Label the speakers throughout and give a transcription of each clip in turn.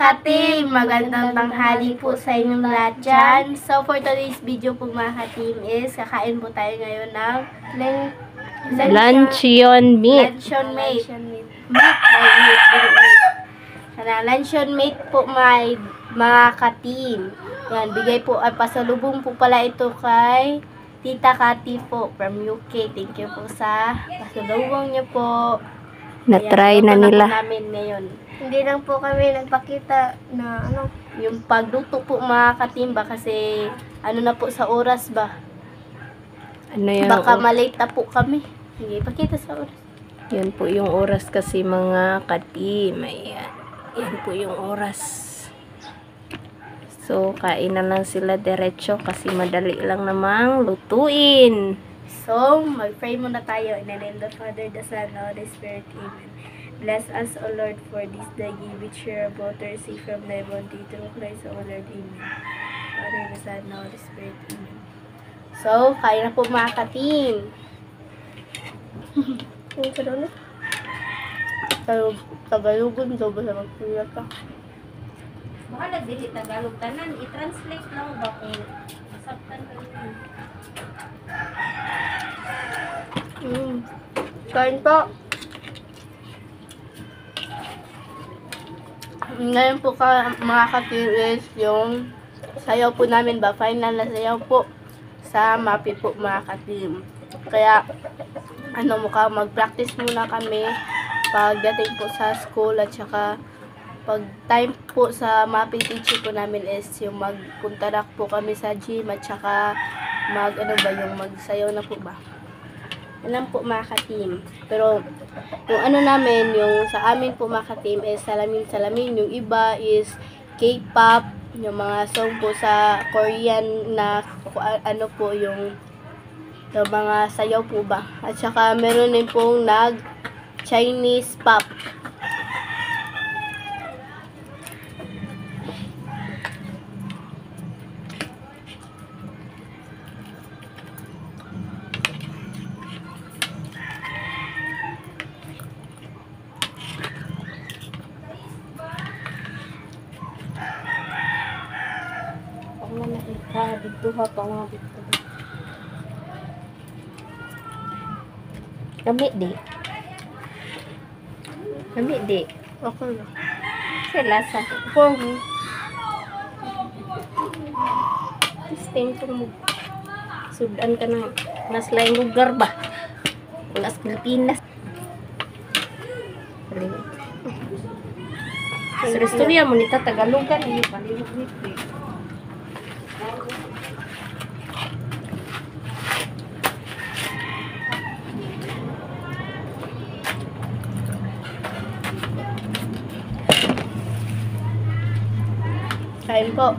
Speaker 1: ka-team! Magandang tanghali po sa inyong lahat dyan. So, for today's video po mga ka-team is kakain po tayo ngayon ng
Speaker 2: Luncheon meat.
Speaker 1: luncheon meat. Luncheon meat po mga ka-team. Yan, bigay po, pasalubong po pala ito kay Tita Cathy po from UK. Thank you po sa pasalubong niyo po.
Speaker 2: Na-try na
Speaker 1: Ayan, luto
Speaker 2: nila.
Speaker 1: po namin ngayon.
Speaker 3: Hindi lang po kami nagpakita na
Speaker 1: Yung pagluto po mga katimba kasi ano na po sa oras ba?
Speaker 2: Ano yung
Speaker 1: Baka malate na po kami. Hindi pakita sa oras.
Speaker 2: Yan po yung oras kasi mga ka-team. Ayan. Yan po yung oras. So, kain na lang sila diretso kasi madali lang namang lutuin.
Speaker 1: So, mag-pray muna tayo. In the name of the Father, the Son, and the Holy Spirit. Amen. Bless us, O Lord, for this day, give it share of water, see from thy bounty through Christ, O Lord. Amen. Father, the Son, and the Holy Spirit. Amen. So, kain na po mga ka-team.
Speaker 3: yung kadalo.
Speaker 1: Tagalugon, so ba sa magpuyat ka?
Speaker 2: Baka nagdili Tagalog tanan. I-translate lang ba kung masabtan ka rin.
Speaker 1: Kain po. Ngayon po mga ka-team yung sayaw po namin ba? Final na sayaw po sa MAPI po mga ka-team. Kaya mag-practice muna kami pagdating po sa school at saka pag time po sa MAPI teacher po namin is yung magpunta na po kami sa gym at saka magsayaw na po ba? Yan lang po mga ka-team. Pero yung namin, yung sa amin po mga ka-team is salamin. Yung iba is K-pop, yung mga song po sa Korean na po yung mga sayaw po ba. At saka meron din pong Chinese pop. Dito ha, pang dito.
Speaker 2: Kami di.
Speaker 1: Okay na.
Speaker 2: Sa lasa. Testing ko mo. Sudan ka na. Mas laing lugar ba? Ulas Pilipinas. Sa istorya mo nita Tagalogan. Hindi paliwag nito.
Speaker 1: Kain po.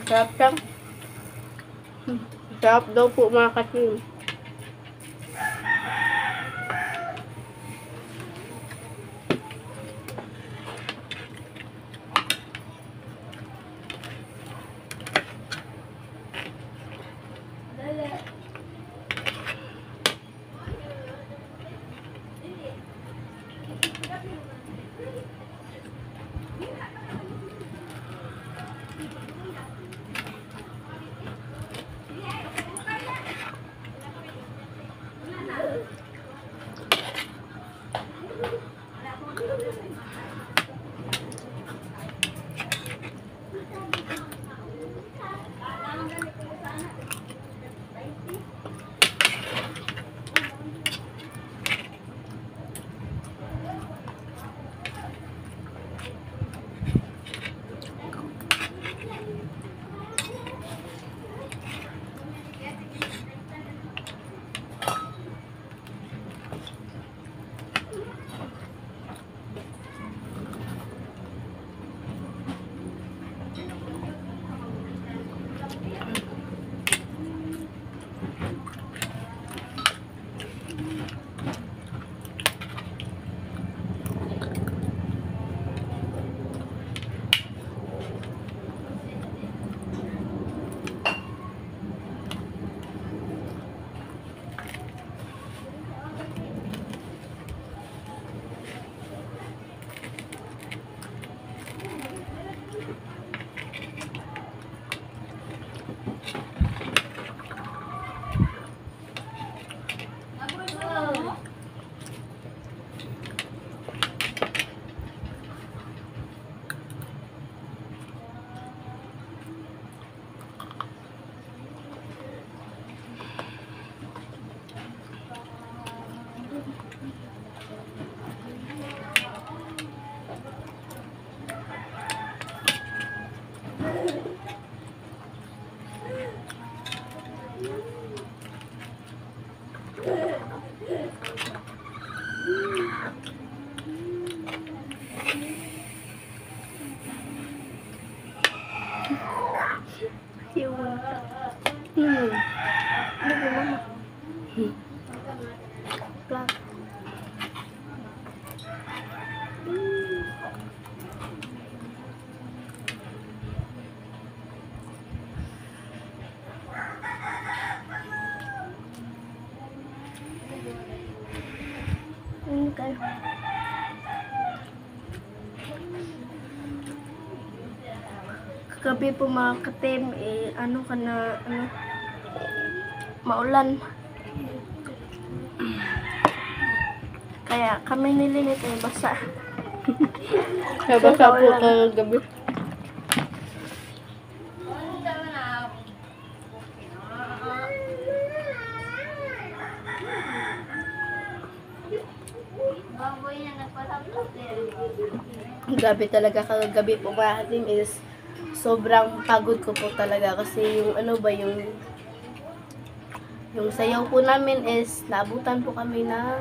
Speaker 1: Sarap lang. Sarap daw po mga ka-team.
Speaker 3: Yung...
Speaker 1: Hmm.
Speaker 3: Ano ba, mama? Plug. Ano kayo? Kagabi po mga katim, ano ka na, maulan. Kaya kami nilinit basa.
Speaker 1: Nabasa po kagabi. Gabi talaga kagabi po mga katim is sobrang pagod ko po talaga kasi yung ano ba yung sayaw po namin is naabutan po kami ng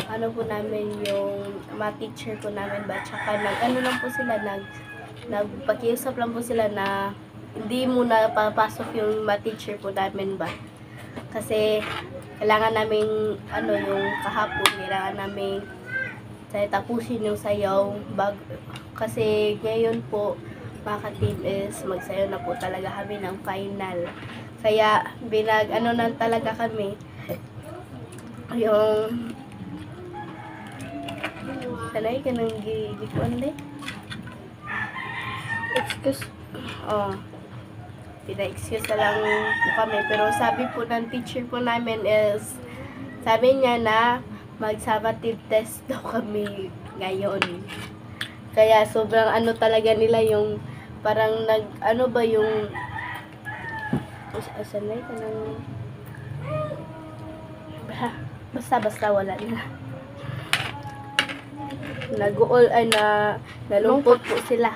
Speaker 1: ano po namin yung mga teacher po namin ba tsaka ano lang po sila nagpakiusap lang po sila na hindi muna papasok yung mga teacher po namin ba kasi kailangan namin yung kahapon kailangan namin tapusin yung sayaw kasi ngayon po mga ka-team is magsayaw na po talaga kami ng final. Kaya na talaga kami yung sanay ka nang gikuan din. Excuse. Pina-excuse na lang po kami. Pero sabi po ng teacher po namin is sabi niya na mag-summative test daw kami ngayon. Kaya sobrang talaga nila yung parang yung sanay ka nang basta wala na. Nalungkot po sila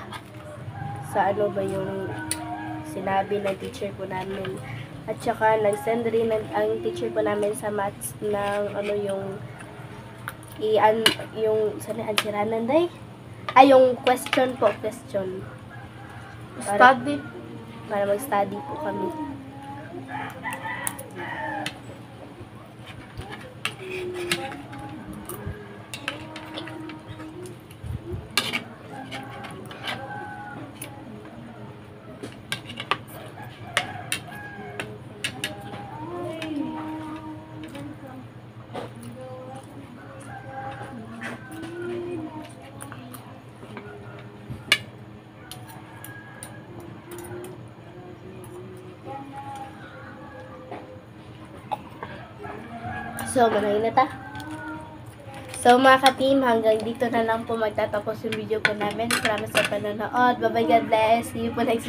Speaker 1: sa yung sinabi ng teacher po namin. At saka nag-send rin ang teacher po namin sa maths ng yung answeranan day. Yung question.
Speaker 3: Study.
Speaker 1: Para mag-study po kami. So, manayin na ta. So, mga ka-team, hanggang dito na lang po magtatapos yung video po namin. Salamat sa panonood. Bye-bye, God bless. See you po next